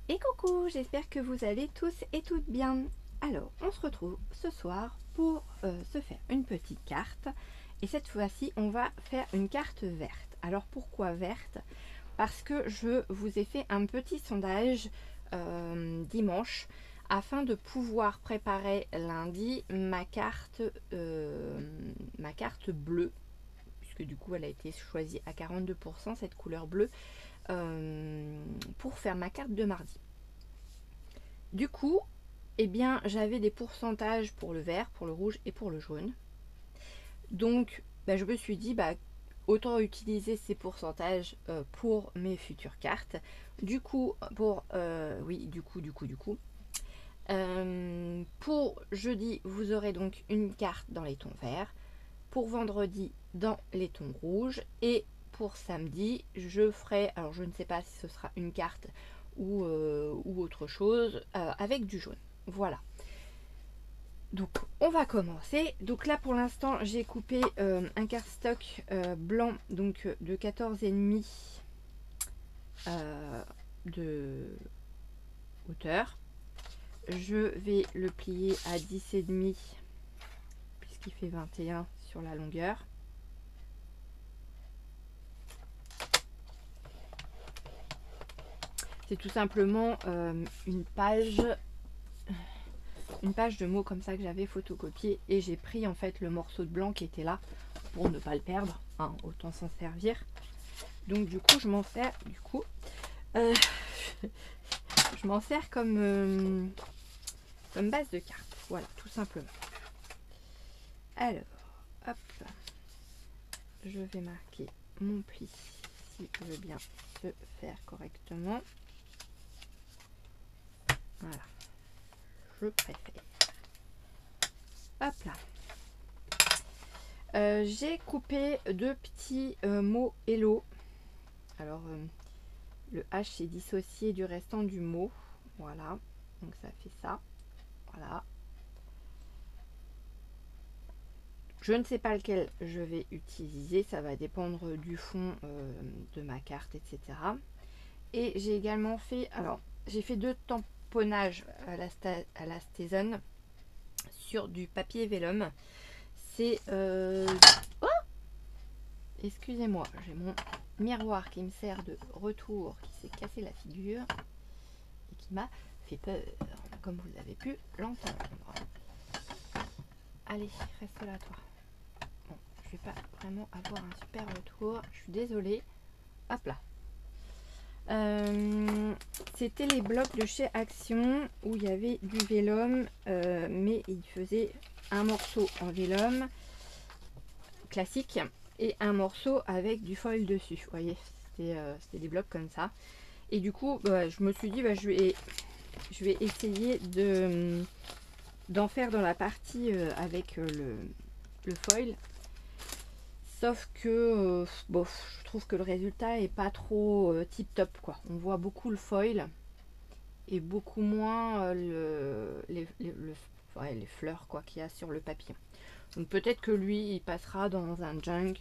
Et coucou, j'espère que vous allez tous et toutes bien. Alors, on se retrouve ce soir pour se faire une petite carte. Et cette fois-ci, on va faire une carte verte. Alors, pourquoi verte? Parce que je vous ai fait un petit sondage dimanche afin de pouvoir préparer lundi ma carte bleue. Puisque du coup, elle a été choisie à 42%, cette couleur bleue. Pour faire ma carte de mardi. Du coup, eh bien, j'avais des pourcentages pour le vert, pour le rouge et pour le jaune. Donc, je me suis dit, autant utiliser ces pourcentages pour mes futures cartes. Du coup, pour jeudi, vous aurez donc une carte dans les tons verts. Pour vendredi, dans les tons rouges. Et pour samedi, je ferai, alors je ne sais pas si ce sera une carte ou autre chose, avec du jaune. Voilà. Donc on va commencer. Donc là pour l'instant j'ai coupé un cardstock blanc donc de 14,5 de hauteur. Je vais le plier à 10,5 puisqu'il fait 21 sur la longueur. C'est tout simplement une page de mots comme ça que j'avais photocopié et j'ai pris en fait le morceau de blanc qui était là pour ne pas le perdre, hein, autant s'en servir. Donc du coup je m'en sers je m'en sers comme base de carte, voilà, tout simplement. Alors hop, je vais marquer mon pli si je veux bien se faire correctement. Voilà, je préfère. Hop là. J'ai coupé deux petits mots hello. Alors le H s'est dissocié du restant du mot. Voilà, donc ça fait ça. Voilà. Je ne sais pas lequel je vais utiliser, ça va dépendre du fond de ma carte, etc. Et j'ai également fait, alors j'ai fait deux tamponnages à la Stézone sur du papier vélum. C'est oh, excusez-moi, j'ai mon miroir qui me sert de retour qui s'est cassé la figure et qui m'a fait peur, comme vous avez pu l'entendre. Allez, reste là toi. Bon, je vais pas vraiment avoir un super retour, je suis désolée. Hop là. C'était les blocs de chez Action où il y avait du vélum, mais il faisait un morceau en vélum classique et un morceau avec du foil dessus. Vous voyez, c'était des blocs comme ça. Et du coup, je me suis dit, je vais essayer d'en faire dans la partie avec le foil. Sauf que je trouve que le résultat est pas trop tip top quoi. On voit beaucoup le foil et beaucoup moins les fleurs quoi qu'il y a sur le papier. Donc peut-être que lui il passera dans un junk,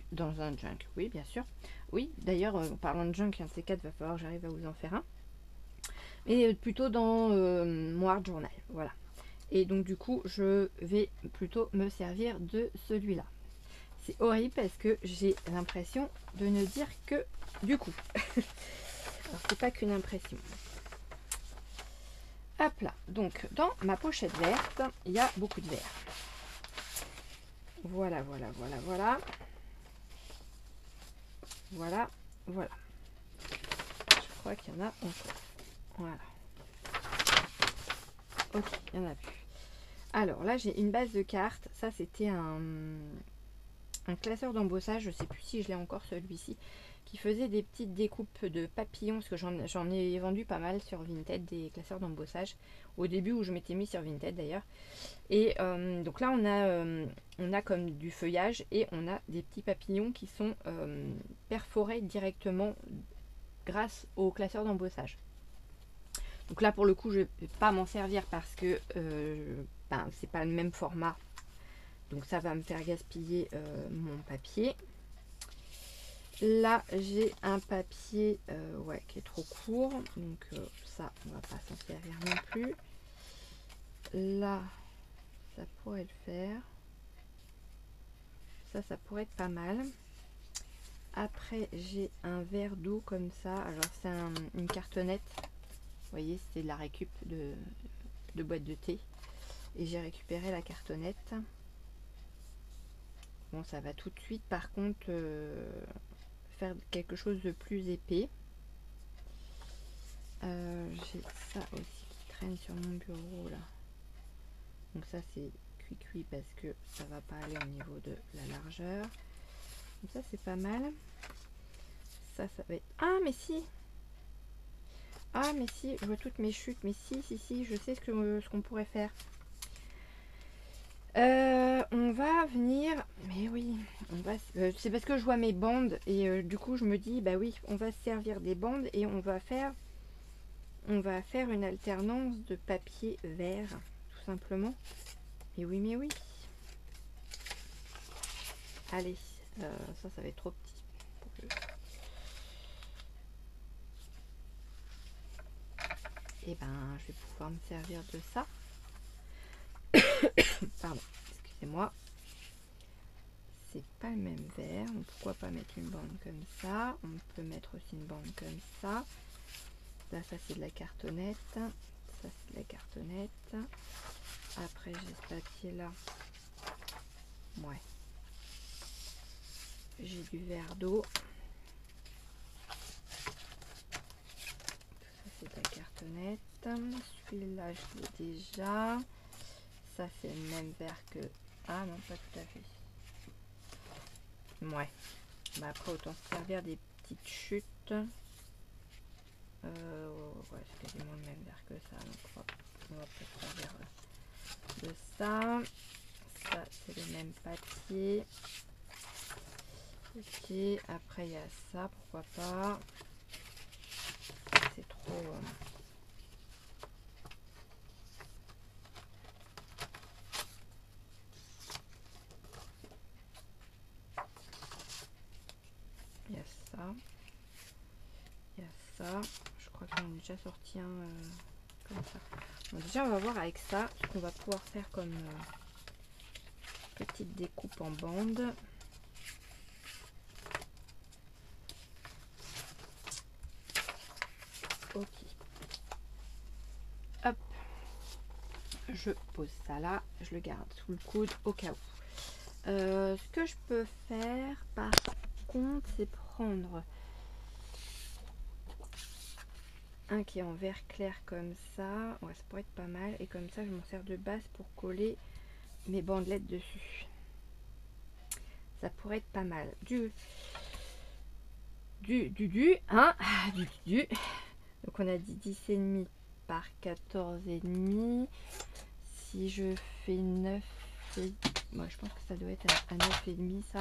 oui bien sûr. Oui d'ailleurs en parlant de junk, un de ces quatre va falloir que j'arrive à vous en faire un. Mais plutôt dans mon art journal, voilà. Et donc du coup je vais plutôt me servir de celui-là. C'est horrible parce que j'ai l'impression de ne dire que du coup. Alors c'est pas qu'une impression. Hop là, donc dans ma pochette verte, il y a beaucoup de vert. Voilà, voilà, voilà, voilà. Voilà, voilà. Je crois qu'il y en a encore. Voilà. Ok, il y en a plus. Alors là, j'ai une base de cartes. Ça, c'était un classeur d'embossage. Je ne sais plus si je l'ai encore celui-ci. Qui faisait des petites découpes de papillons. Parce que j'en ai vendu pas mal sur Vinted, des classeurs d'embossage. Au début où je m'étais mis sur Vinted d'ailleurs. Et donc là, on a comme du feuillage et on a des petits papillons qui sont perforés directement grâce au classeur d'embossage. Donc là, pour le coup, je ne vais pas m'en servir parce que c'est pas le même format. Donc ça va me faire gaspiller mon papier. Là, j'ai un papier ouais, qui est trop court. Donc ça, on va pas s'en servir non plus. Là, ça pourrait le faire. Ça pourrait être pas mal. Après, j'ai un verre d'eau comme ça. Alors, c'est une cartonnette. Vous voyez, c'était de la récup de boîte de thé. Et j'ai récupéré la cartonnette. Bon, ça va tout de suite. Par contre, faire quelque chose de plus épais. J'ai ça aussi qui traîne sur mon bureau là. Donc ça, c'est cuit parce que ça va pas aller au niveau de la largeur. Donc ça, c'est pas mal. Ça va être... Ah, mais si! Ah, mais si, je vois toutes mes chutes. Mais si, je sais ce qu'on pourrait faire. On va venir... Mais oui, on va... c'est parce que je vois mes bandes. Et du coup, je me dis, bah oui, on va se servir des bandes. Et on va faire une alternance de papier vert. Tout simplement. Mais oui, mais oui. Allez, ça va être trop petit. Et ben, je vais pouvoir me servir de ça. Pardon, excusez-moi. C'est pas le même verre, donc pourquoi pas mettre une bande comme ça. On peut mettre aussi une bande comme ça. Là, ça c'est de la cartonnette. Ça c'est de la cartonnette. Après, j'ai ce papier là. Ouais. J'ai du verre d'eau. C'est de la cartonnette. Celui-là, je l'ai déjà. Ça, c'est le même verre que... Ah non, pas tout à fait. Ouais. Bah, après, autant se servir des petites chutes. Ouais, c'est quasiment le même verre que ça. Donc, on va peut-être servir de ça. Ça, c'est le même papier. Ok. Après, il y a ça. Pourquoi pas. C'est trop... Il y a ça. Il y a ça. Je crois qu'on a déjà sorti un comme ça. Bon, déjà, on va voir avec ça ce qu'on va pouvoir faire comme petite découpe en bande. Ok. Hop. Je pose ça là. Je le garde sous le coude au cas où. Ce que je peux faire par contre, c'est prendre un qui est en vert clair comme ça. Ouais, ça pourrait être pas mal. Et comme ça, je m'en sers de base pour coller mes bandelettes dessus. Ça pourrait être pas mal. Hein, donc on a dit 10,5 par 14,5. Si je fais 9, moi je pense que ça doit être à 9,5 ça.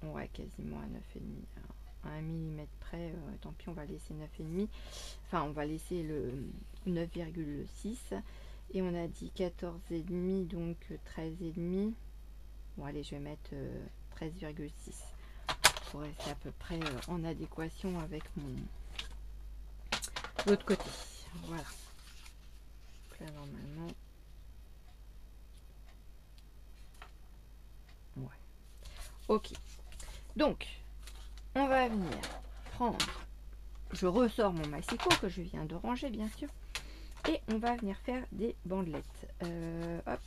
Ouais, quasiment à 9,5. À 1 mm près, tant pis, on va laisser 9,5. Enfin, on va laisser le 9,6. Et on a dit 14,5, donc 13,5. Bon, allez, je vais mettre 13,6 pour rester à peu près en adéquation avec l'autre côté. Voilà. Donc là, normalement, ouais. Ok. Donc, on va venir prendre. Je ressors mon maxico que je viens de ranger, bien sûr. Et on va venir faire des bandelettes. Hop.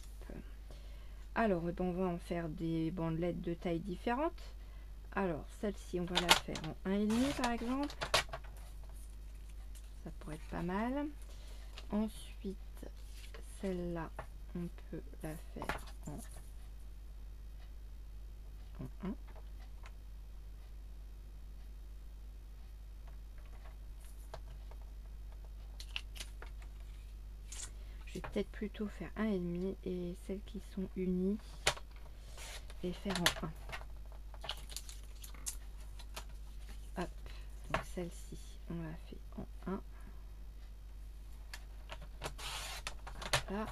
Alors, on va en faire des bandelettes de taille différentes. Alors, celle-ci, on va la faire en 1,5 par exemple. Ça pourrait être pas mal. Ensuite, celle-là, on peut la faire en 1. Je vais peut-être plutôt faire 1,5 et celles qui sont unies, les faire en 1. Hop, donc celle-ci, on la fait en 1. Hop là.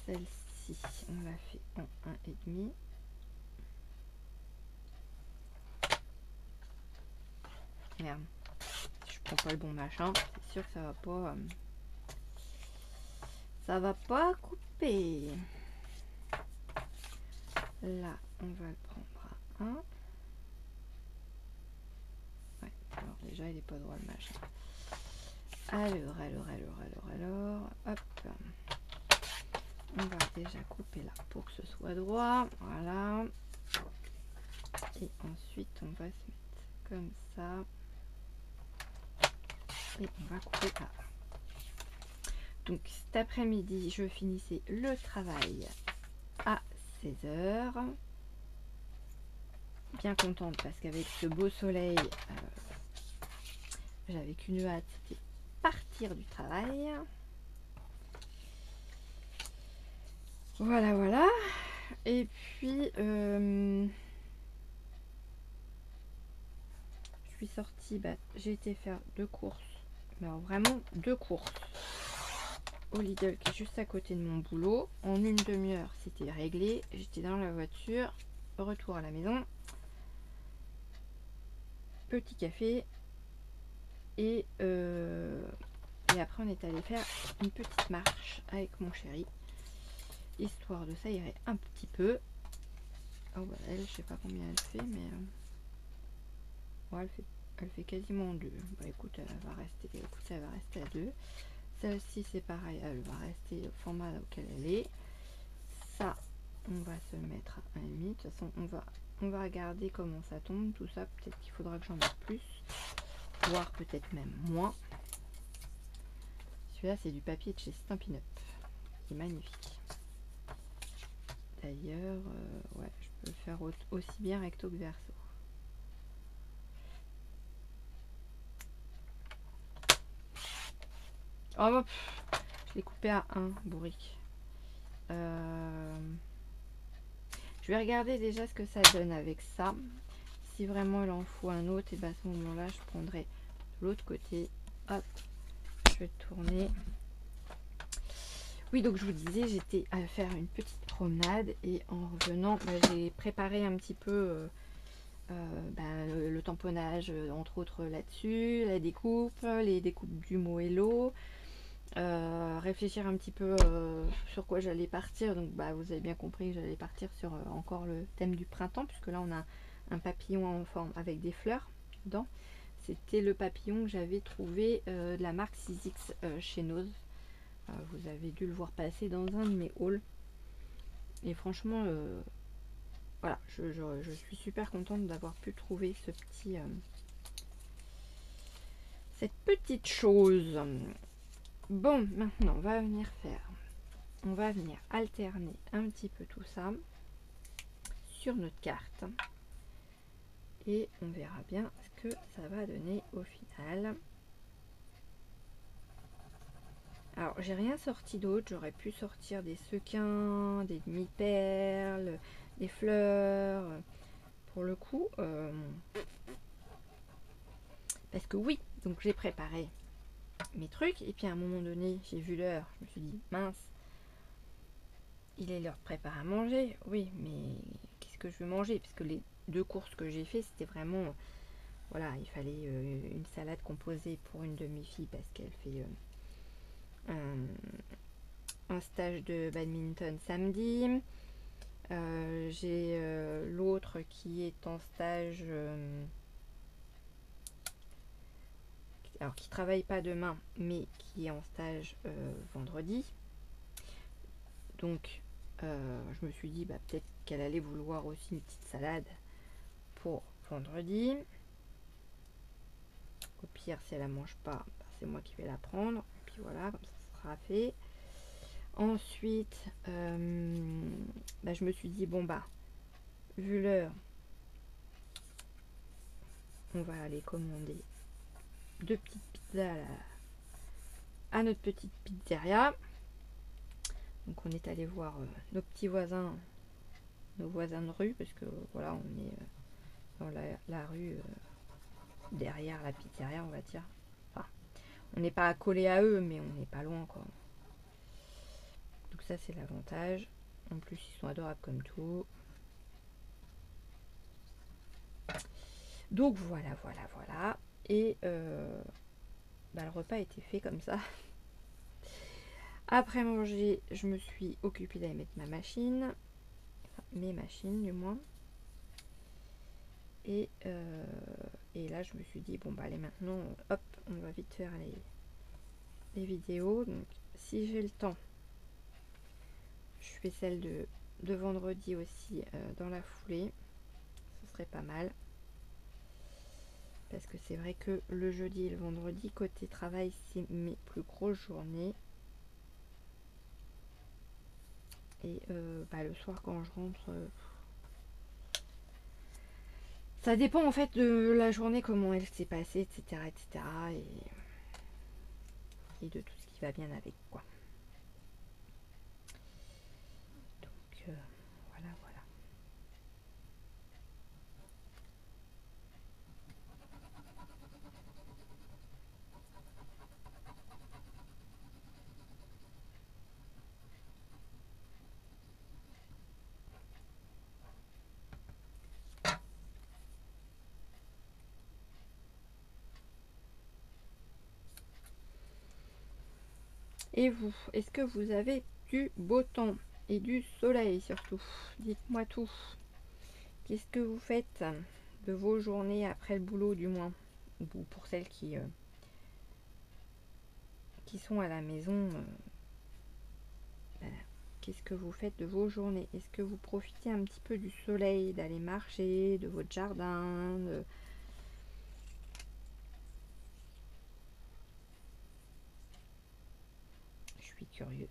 Celle-ci, ici, on l'a fait en 1,5. Merde, je prends pas le bon machin, c'est sûr que ça va pas couper. Là, on va le prendre à 1. Ouais, alors déjà il est pas droit le machin. Alors, hop. On va déjà couper là pour que ce soit droit. Voilà. Et ensuite, on va se mettre comme ça. Et on va couper là. Donc cet après-midi, je finissais le travail à 16 h. Bien contente parce qu'avec ce beau soleil, j'avais qu'une hâte, c'était partir du travail. Voilà. Et puis, je suis sortie, j'ai été faire 2 courses. Mais alors vraiment 2 courses. Au Lidl qui est juste à côté de mon boulot. En une demi-heure, c'était réglé. J'étais dans la voiture. Retour à la maison. Petit café. Et après, on est allé faire une petite marche avec mon chéri. Histoire de s'aérer un petit peu. Oh elle, je sais pas combien elle fait, mais ouais, elle fait quasiment 2. Écoute, elle va rester à 2. Celle-ci c'est pareil, elle va rester au format auquel elle est. Ça, on va se mettre à 1,5. De toute façon, on va regarder comment ça tombe, tout ça. Peut-être qu'il faudra que j'en mette plus, voire peut-être même moins. Celui-là, c'est du papier de chez Stampin' Up. Il est magnifique. D'ailleurs, ouais, je peux le faire aussi bien recto que verso. Oh, je l'ai coupé à 1, bourrique. Je vais regarder déjà ce que ça donne avec ça. Si vraiment il en faut un autre, et à ce moment-là, je prendrai l'autre côté. Hop, je vais tourner. Oui, donc je vous disais, j'étais à faire une petite promenade et en revenant, j'ai préparé un petit peu le tamponnage, entre autres là-dessus, la découpe, les découpes du moello. Réfléchir un petit peu sur quoi j'allais partir. Donc vous avez bien compris que j'allais partir sur encore le thème du printemps, puisque là on a un papillon en forme avec des fleurs dedans. C'était le papillon que j'avais trouvé de la marque 6X chez Nose. Vous avez dû le voir passer dans un de mes hauls. Et franchement, voilà, je suis super contente d'avoir pu trouver cette petite chose. Bon, maintenant on va venir alterner un petit peu tout ça sur notre carte et on verra bien ce que ça va donner au final. Alors j'ai rien sorti d'autre, j'aurais pu sortir des sequins, des demi-perles, des fleurs, pour le coup, parce que oui, donc j'ai préparé mes trucs et puis à un moment donné j'ai vu l'heure, je me suis dit mince, il est l'heure de préparer à manger. Oui, mais qu'est-ce que je veux manger? Parce que les 2 courses que j'ai fait, c'était vraiment, voilà, il fallait une salade composée pour une de mes filles parce qu'elle fait un stage de badminton samedi. J'ai l'autre qui est en stage, alors qui travaille pas demain, mais qui est en stage vendredi. Donc je me suis dit peut-être qu'elle allait vouloir aussi une petite salade pour vendredi. Au pire, si elle la mange pas, c'est moi qui vais la prendre. Et puis voilà, comme ça sera fait. Ensuite, je me suis dit vu l'heure, on va aller commander 2 petites pizzas à notre petite pizzeria. Donc on est allé voir nos petits voisins, nos voisins de rue, parce que voilà, on est dans la rue derrière la pizzeria, on va dire. Enfin, on n'est pas accolé à eux, mais on n'est pas loin quoi. Donc ça c'est l'avantage. En plus, ils sont adorables comme tout. Donc voilà, voilà, voilà. Et bah, le repas a été fait comme ça. Après manger, je me suis occupée d'aller mettre ma machine. Enfin, mes machines du moins. Et là, je me suis dit, bon bah allez maintenant, hop, on va vite faire les vidéos. Donc si j'ai le temps, je fais celle de vendredi aussi dans la foulée. Ce serait pas mal. Parce que c'est vrai que le jeudi et le vendredi, côté travail, c'est mes plus grosses journées. Et bah, le soir quand je rentre, ça dépend en fait de la journée, comment elle s'est passée, etc. etc. Et de tout ce qui va bien avec, quoi. Donc voilà, voilà. Et vous, est-ce que vous avez du beau temps et du soleil surtout? Dites-moi tout. Qu'est-ce que vous faites de vos journées après le boulot, du moins? Ou pour celles qui sont à la maison, voilà. Qu'est-ce que vous faites de vos journées? Est-ce que vous profitez un petit peu du soleil, d'aller marcher, de votre jardin, Je suis curieuse.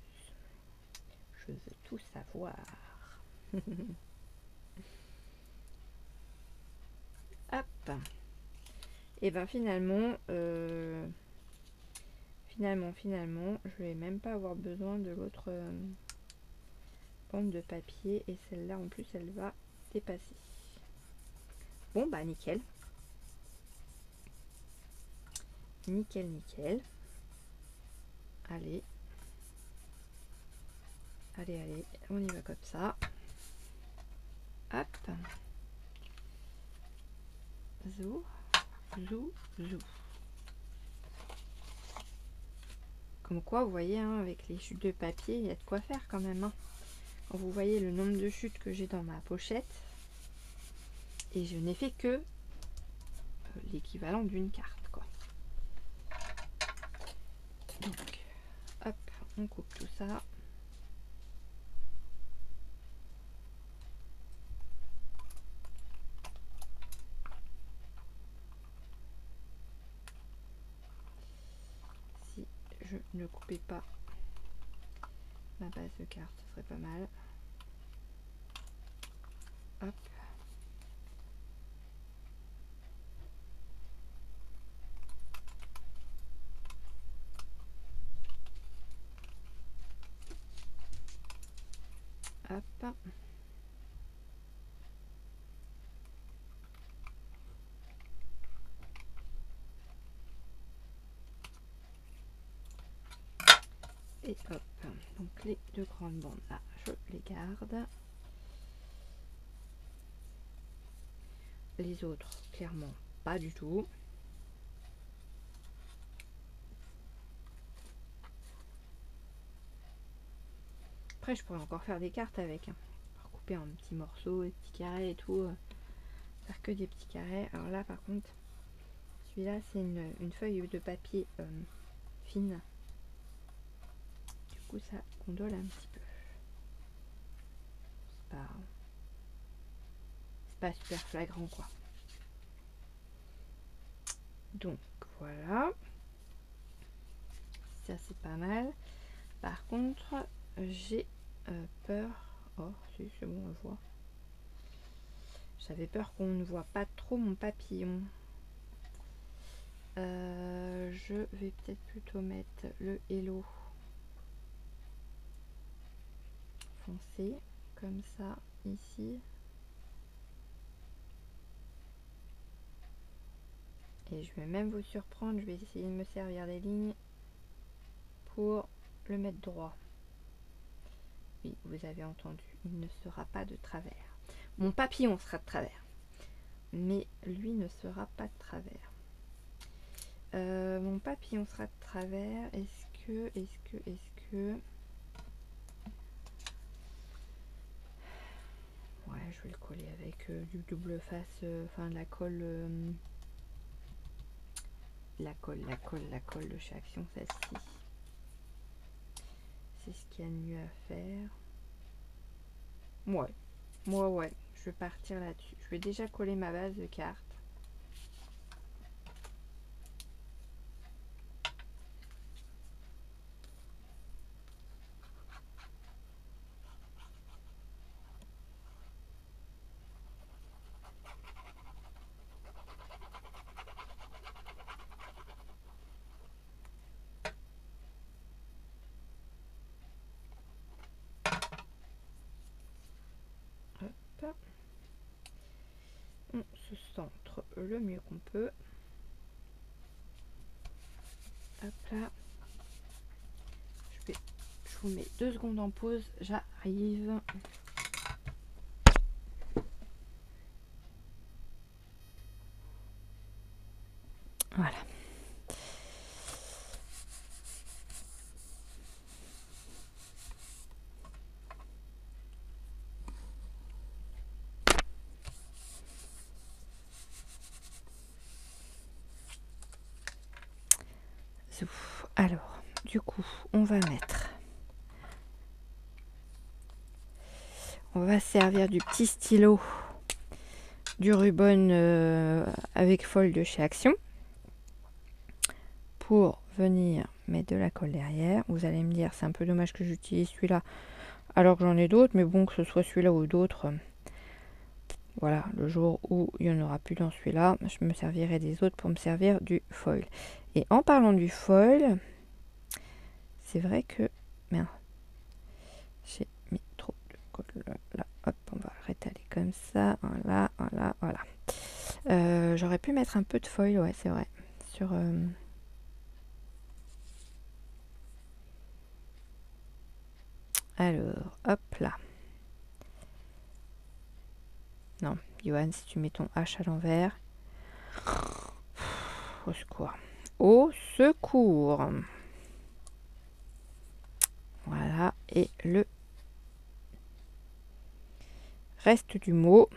Je veux tout savoir. Hop. Et ben finalement, je vais même pas avoir besoin de l'autre bande de papier. Et celle-là, en plus, elle va dépasser. Bon, bah nickel. Nickel, nickel. Allez. Allez, allez. On y va comme ça. Hop. Zou. Zou. Zou. Comme quoi, vous voyez, hein, avec les chutes de papier, il y a de quoi faire quand même. Hein. Quand vous voyez le nombre de chutes que j'ai dans ma pochette, et je n'ai fait que l'équivalent d'une carte, quoi. Donc, hop, on coupe tout ça. Si je ne coupais pas ma base de carte, ce serait pas mal. Hop. Hop. Et hop. Donc les deux grandes bandes là, je les garde. Les autres, clairement, pas du tout. Après, je pourrais encore faire des cartes avec. Hein. Recouper en petits morceaux, des petits carrés et tout. Faire que des petits carrés. Alors là, par contre, celui-là, c'est une feuille de papier fine. Du coup, ça gondole un petit peu. C'est pas super flagrant, quoi. Donc, voilà. Ça, c'est pas mal. Par contre, j'ai peur. Oh, si, c'est bon, on voit. J'avais peur qu'on ne voit pas trop mon papillon. Je vais peut-être plutôt mettre le hello foncé, comme ça, ici. Et je vais même vous surprendre, je vais essayer de me servir des lignes pour le mettre droit. Oui, vous avez entendu, il ne sera pas de travers. Mon papillon sera de travers, mais lui ne sera pas de travers. Mon papillon sera de travers. Est-ce que... Ouais, je vais le coller avec du double face, enfin la colle, la colle de chez Action, celle-ci. C'est ce qu'il y a de mieux à faire. Ouais, je vais partir là-dessus. Je vais déjà coller ma base de cartes. Hop. On se centre le mieux qu'on peut. Hop là. Je vous mets 2 secondes en pause, j'arrive. Voilà. Alors, du coup, on va servir du petit stylo du Rubon avec foil de chez Action pour venir mettre de la colle derrière. Vous allez me dire, c'est un peu dommage que j'utilise celui-là alors que j'en ai d'autres, mais bon, que ce soit celui-là ou d'autres, voilà, le jour où il n'y en aura plus dans celui-là, je me servirai des autres pour me servir du foil. Et en parlant du foil, c'est vrai que... Merde, j'ai mis trop de colle là. Hop, on va rétaler comme ça. Voilà. J'aurais pu mettre un peu de foil, ouais, c'est vrai. Sur... Alors, hop là. Non, Johan, si tu mets ton H à l'envers. Au secours. Au secours. Voilà, et le reste du mot.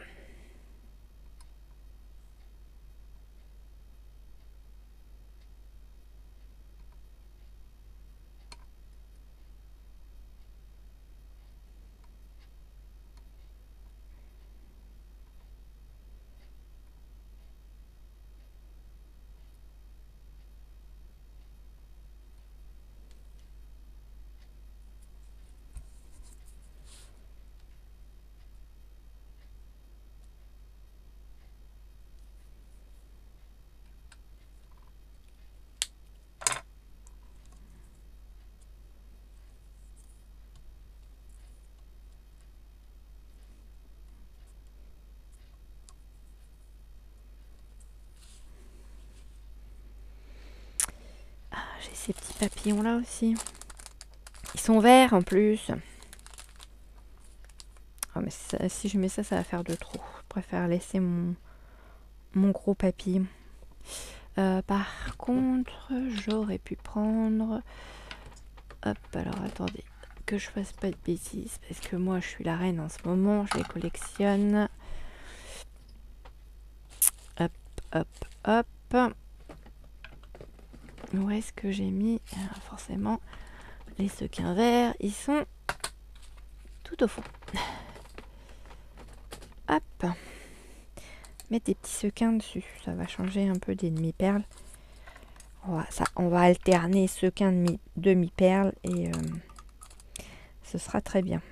J'ai ces petits papillons là aussi. Ils sont verts en plus. Oh, mais ça, si je mets ça, ça va faire de trop. Je préfère laisser mon gros papillon. Par contre, j'aurais pu prendre... Hop, alors attendez. Que je fasse pas de bêtises. Parce que moi, je suis la reine en ce moment. Je les collectionne. Hop. Où est-ce que j'ai mis forcément les sequins verts? Ils sont tout au fond. Hop. Mettre des petits sequins dessus. Ça va changer un peu des demi-perles. On va alterner sequins demi-perles et ce sera très bien.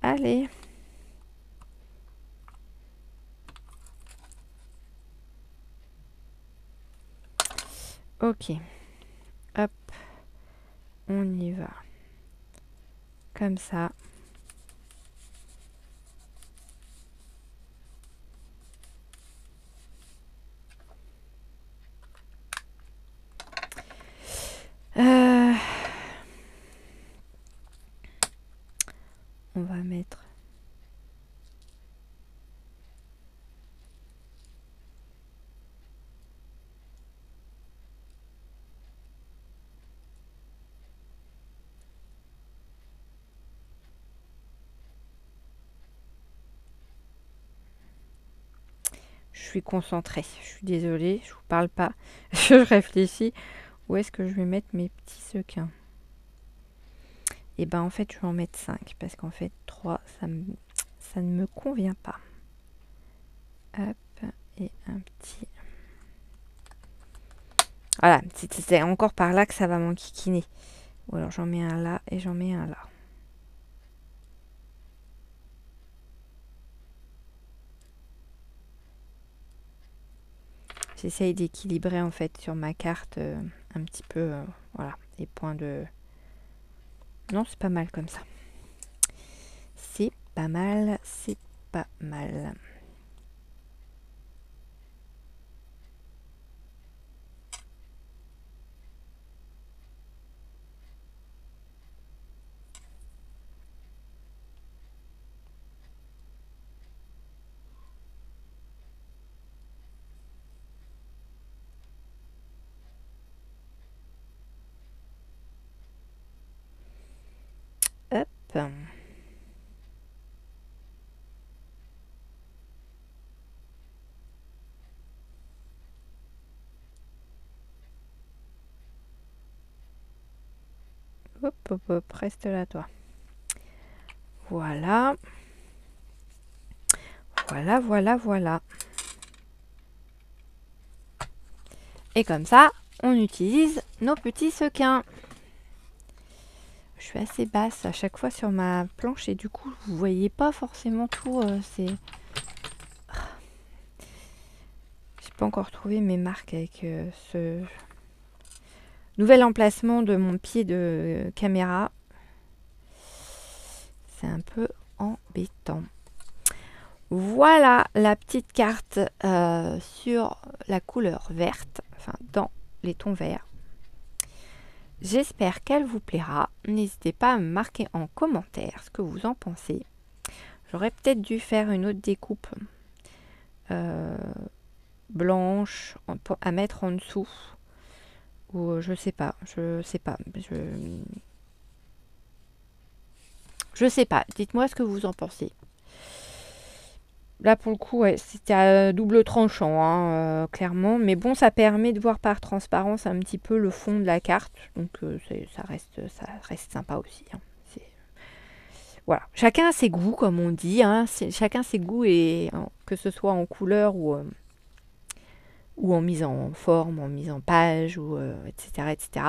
Allez. Ok. Hop. On y va. comme ça. On va mettre je suis concentrée, je suis désolée, je vous parle pas, je réfléchis. Où est-ce que je vais mettre mes petits sequins? Et ben en fait je vais en mettre 5 parce qu'en fait 3 ça ne me convient pas. Hop, et un petit. Voilà, c'est encore par là que ça va m'enquiquiner. Ou alors j'en mets un là et j'en mets un là. J'essaye d'équilibrer en fait sur ma carte un petit peu, voilà, les points de... Non, c'est pas mal comme ça. C'est pas mal, c'est pas mal. Hop. Hop, hop, hop, reste là, toi. Voilà. Voilà, voilà, voilà. Et comme ça, on utilise nos petits sequins. Je suis assez basse à chaque fois sur ma planche et du coup, vous voyez pas forcément tout. J'ai pas encore trouvé mes marques avec ce nouvel emplacement de mon pied de caméra. C'est un peu embêtant. Voilà la petite carte sur la couleur verte, enfin dans les tons verts. J'espère qu'elle vous plaira. N'hésitez pas à me marquer en commentaire ce que vous en pensez. J'aurais peut-être dû faire une autre découpe blanche à mettre en dessous. Ou je sais pas. Je sais pas. Je sais pas. Dites-moi ce que vous en pensez. Là, pour le coup, ouais, c'était à double tranchant, hein, clairement. Mais bon, ça permet de voir par transparence un petit peu le fond de la carte. Donc, ça reste sympa aussi. Hein. Voilà. Chacun a ses goûts, comme on dit. Hein. Chacun ses goûts, et que ce soit en couleur ou en mise en forme, en mise en page, ou etc., etc.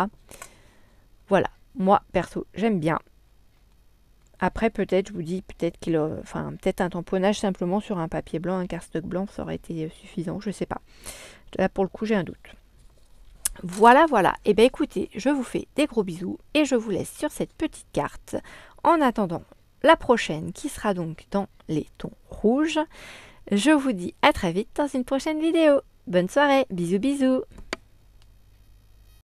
Voilà. Moi, perso, j'aime bien. Après, peut-être, je vous dis, peut-être un tamponnage simplement sur un papier blanc, un cardstock blanc, ça aurait été suffisant, je sais pas. Là, pour le coup, j'ai un doute. Voilà, voilà. Et bien, écoutez, je vous fais des gros bisous et je vous laisse sur cette petite carte. En attendant la prochaine, qui sera donc dans les tons rouges, je vous dis à très vite dans une prochaine vidéo. Bonne soirée, bisous bisous.